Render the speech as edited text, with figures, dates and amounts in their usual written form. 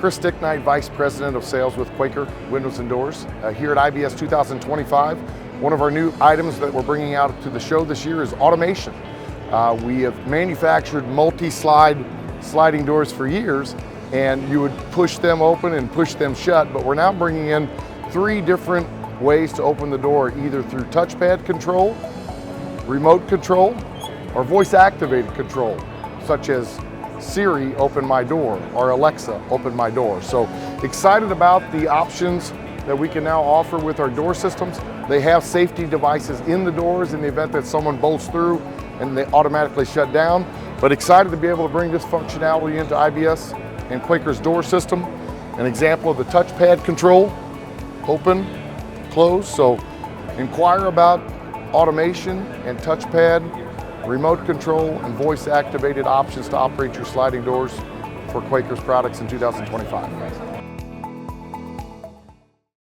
Chris Dickneite, Vice President of Sales with Quaker Windows Doors. Here at IBS 2025, one of our new items that we're bringing out to the show this year is automation. We have manufactured sliding doors for years, and you would push them open and push them shut, but we're now bringing in 3 different ways to open the door, either through touchpad control, remote control, or voice-activated control, such as Siri, open my door, or Alexa, open my door. So excited about the options that we can now offer with our door systems. They have safety devices in the doors in the event that someone bolts through and they automatically shut down. But excited to be able to bring this functionality into IBS and Quaker's door system. An example of the touchpad control, open, close. So inquire about automation and touchpad, remote control, and voice-activated options to operate your sliding doors for Quaker's products in 2025.